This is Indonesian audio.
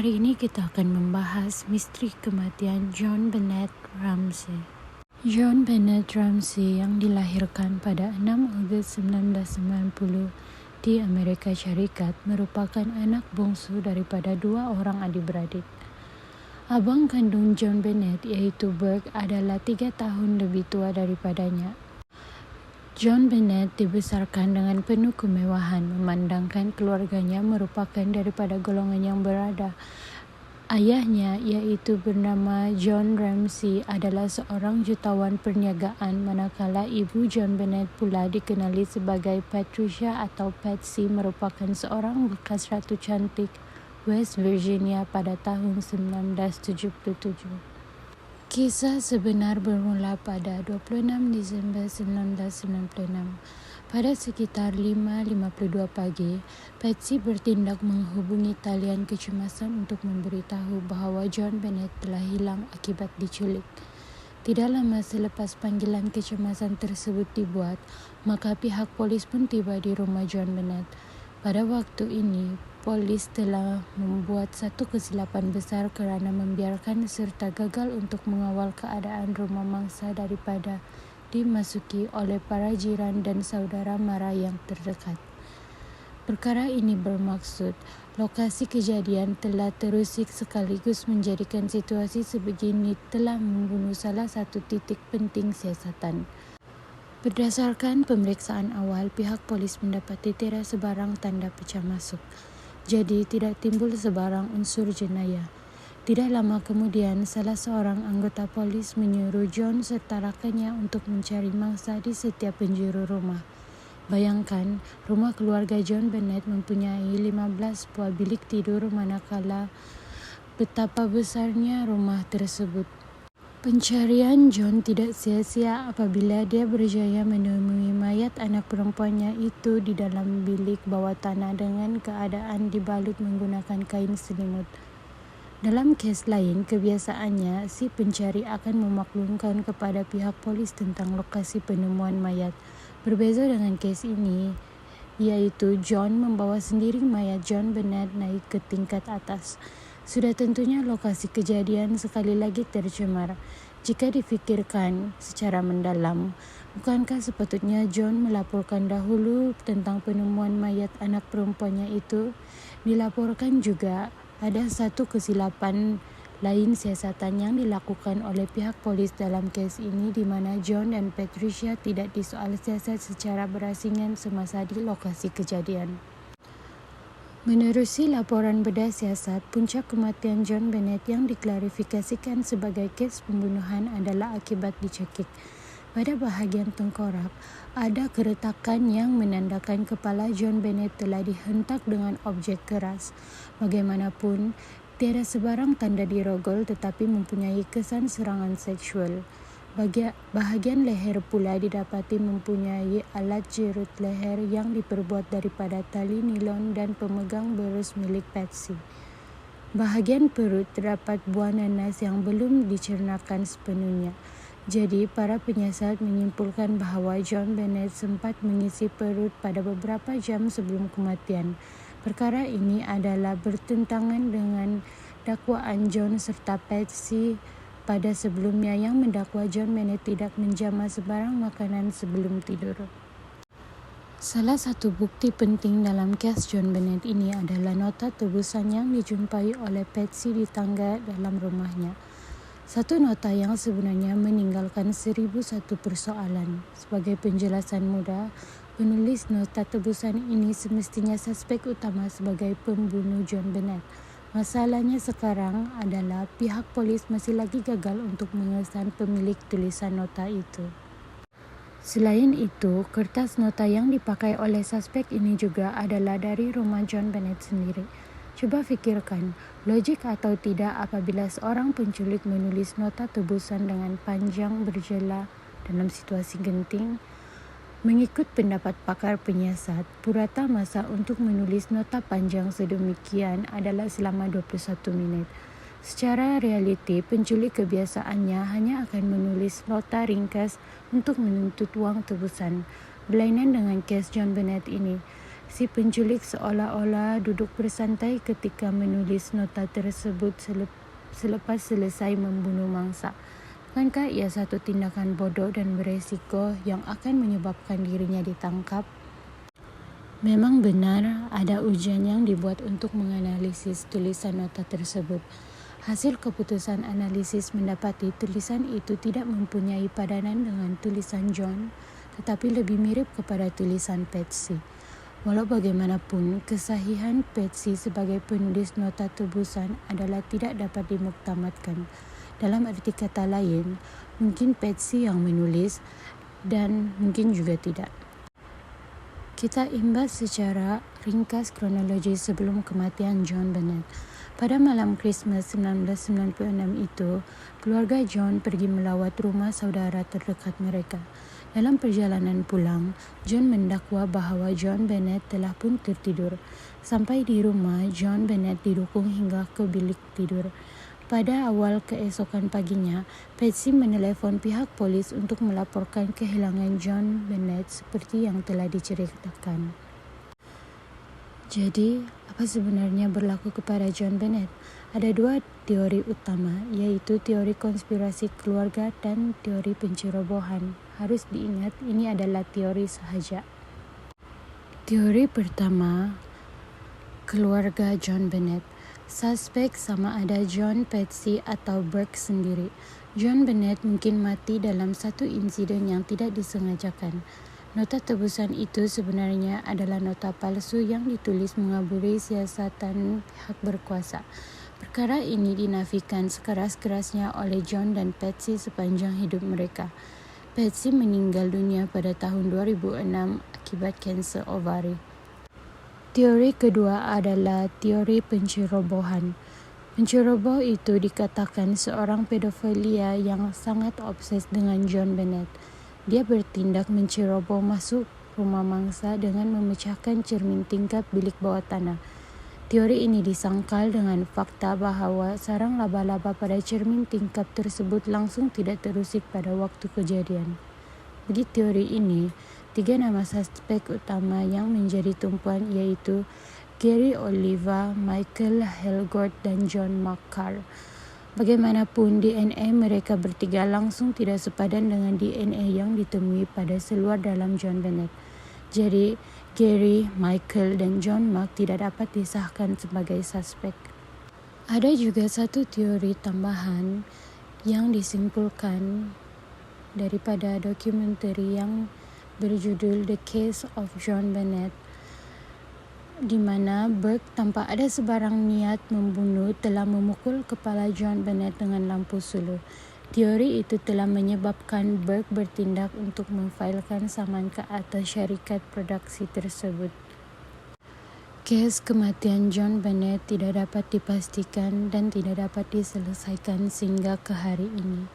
Hari ini kita akan membahas misteri kematian John Bennett Ramsey. John Bennett Ramsey yang dilahirkan pada 6 Ogos 1990 di Amerika Syarikat merupakan anak bungsu daripada 2 orang adik-beradik. Abang kandung John Bennett yaitu Burke adalah 3 tahun lebih tua daripadanya. John Bennett dibesarkan dengan penuh kemewahan, memandangkan keluarganya merupakan daripada golongan yang berada. Ayahnya, iaitu bernama John Ramsey, adalah seorang jutawan perniagaan, manakala ibu John Bennett pula dikenali sebagai Patricia atau Patsy, merupakan seorang bekas ratu cantik West Virginia pada tahun 1977. Kisah sebenar bermula pada 26 Disember 1996. Pada sekitar 5.52 pagi, Patsy bertindak menghubungi talian kecemasan untuk memberitahu bahawa John Bennett telah hilang akibat diculik. Tidak lama selepas panggilan kecemasan tersebut dibuat, maka pihak polis pun tiba di rumah John Bennett. Pada waktu ini, polis telah membuat satu kesilapan besar kerana membiarkan serta gagal untuk mengawal keadaan rumah mangsa daripada dimasuki oleh para jiran dan saudara mara yang terdekat. Perkara ini bermaksud lokasi kejadian telah terusik sekaligus menjadikan situasi sebegini telah membunuh salah satu titik penting siasatan. Berdasarkan pemeriksaan awal, pihak polis mendapati tiada sebarang tanda pecah masuk. Jadi tidak timbul sebarang unsur jenayah. Tidak lama kemudian, salah seorang anggota polis menyuruh John serta rakannya untuk mencari mangsa di setiap penjuru rumah. Bayangkan, rumah keluarga John Bennett mempunyai 15 buah bilik tidur, manakala betapa besarnya rumah tersebut. Pencarian John tidak sia-sia apabila dia berjaya menemui mayat anak perempuannya itu di dalam bilik bawah tanah dengan keadaan dibalut menggunakan kain selimut. Dalam kes lain, kebiasaannya si pencari akan memaklumkan kepada pihak polis tentang lokasi penemuan mayat. Berbeza dengan kes ini, iaitu John membawa sendiri mayat John Bennett naik ke tingkat atas. Sudah tentunya lokasi kejadian sekali lagi tercemar. Jika difikirkan secara mendalam, bukankah sepatutnya John melaporkan dahulu tentang penemuan mayat anak perempuannya itu? Dilaporkan juga ada satu kesilapan lain siasatan yang dilakukan oleh pihak polis dalam kes ini, di mana John dan Patricia tidak disoal siasat secara berasingan semasa di lokasi kejadian. Menerusi laporan bedah siasat, puncak kematian John Bennett yang diklarifikasikan sebagai kes pembunuhan adalah akibat dicekik. Pada bahagian tengkorak, ada keretakan yang menandakan kepala John Bennett telah dihentak dengan objek keras. Bagaimanapun, tiada sebarang tanda dirogol tetapi mempunyai kesan serangan seksual. Bahagian leher pula didapati mempunyai alat jerut leher yang diperbuat daripada tali nilon dan pemegang berus milik Patsy. Bahagian perut terdapat buah nanas yang belum dicernakan sepenuhnya. Jadi, para penyiasat menyimpulkan bahawa John Bennett sempat mengisi perut pada beberapa jam sebelum kematian. Perkara ini adalah bertentangan dengan dakwaan John serta Patsy pada sebelumnya yang mendakwa John Bennett tidak menjamah sebarang makanan sebelum tidur. Salah satu bukti penting dalam kes John Bennett ini adalah nota tebusan yang dijumpai oleh Patsy di tangga dalam rumahnya. Satu nota yang sebenarnya meninggalkan 1001 persoalan. Sebagai penjelasan mudah, penulis nota tebusan ini semestinya suspek utama sebagai pembunuh John Bennett. Masalahnya sekarang adalah pihak polis masih lagi gagal untuk mengesan pemilik tulisan nota itu. Selain itu, kertas nota yang dipakai oleh suspek ini juga adalah dari rumah John Bennett sendiri. Cuba fikirkan, logik atau tidak apabila seorang penculik menulis nota tebusan dengan panjang berjela dalam situasi genting? Mengikut pendapat pakar penyiasat, purata masa untuk menulis nota panjang sedemikian adalah selama 21 minit. Secara realiti, penculik kebiasaannya hanya akan menulis nota ringkas untuk menuntut wang tebusan. Berlainan dengan kes John Bennett ini, Si penculik seolah-olah duduk bersantai ketika menulis nota tersebut selepas selesai membunuh mangsa. Bukankah ia satu tindakan bodoh dan beresiko yang akan menyebabkan dirinya ditangkap? Memang benar ada ujian yang dibuat untuk menganalisis tulisan nota tersebut. Hasil keputusan analisis mendapati tulisan itu tidak mempunyai padanan dengan tulisan John, tetapi lebih mirip kepada tulisan Patsy. Walau bagaimanapun, kesahihan Patsy sebagai penulis nota tebusan adalah tidak dapat dimuktamadkan. Dalam arti kata lain, mungkin Patsy yang menulis dan mungkin juga tidak. Kita imbas secara ringkas kronologi sebelum kematian John Bennett. Pada malam Christmas 1996 itu, keluarga John pergi melawat rumah saudara terdekat mereka. Dalam perjalanan pulang, John mendakwa bahawa John Bennett telah pun tertidur. Sampai di rumah, John Bennett didukung hingga ke bilik tidur. Pada awal keesokan paginya, Patsy menelepon pihak polis untuk melaporkan kehilangan John Bennett seperti yang telah diceritakan. Jadi, apa sebenarnya berlaku kepada John Bennett? Ada dua teori utama, yaitu teori konspirasi keluarga dan teori pencerobohan. Harus diingat, ini adalah teori sahaja. Teori pertama, keluarga John Bennett. Suspek sama ada John, Patsy, atau Burke sendiri. John Bennett mungkin mati dalam satu insiden yang tidak disengajakan. Nota tebusan itu sebenarnya adalah nota palsu yang ditulis mengaburi siasatan pihak berkuasa. Perkara ini dinafikan sekeras-kerasnya oleh John dan Patsy sepanjang hidup mereka. Patsy meninggal dunia pada tahun 2006 akibat kanser ovari. Teori kedua adalah teori pencerobohan. Penceroboh itu dikatakan seorang pedofilia yang sangat obses dengan John Bennett. Dia bertindak menceroboh masuk rumah mangsa dengan memecahkan cermin tingkap bilik bawah tanah. Teori ini disangkal dengan fakta bahawa sarang laba-laba pada cermin tingkap tersebut langsung tidak terusik pada waktu kejadian. Bagi teori ini, 3 nama suspek utama yang menjadi tumpuan yaitu Gary Oliva, Michael Helgort, dan John McCarr. Bagaimanapun, DNA mereka bertiga langsung tidak sepadan dengan DNA yang ditemui pada seluar dalam John Bennett. Jadi, Gary, Michael, dan John Mark tidak dapat disahkan sebagai suspek. Ada juga satu teori tambahan yang disimpulkan daripada dokumentari yang berjudul The Case of John Bennett, di mana Burke tanpa ada sebarang niat membunuh telah memukul kepala John Bennett dengan lampu suluh. Teori itu telah menyebabkan Burke bertindak untuk memfailkan saman ke atas syarikat produksi tersebut. Kes kematian John Bennett tidak dapat dipastikan dan tidak dapat diselesaikan sehingga ke hari ini.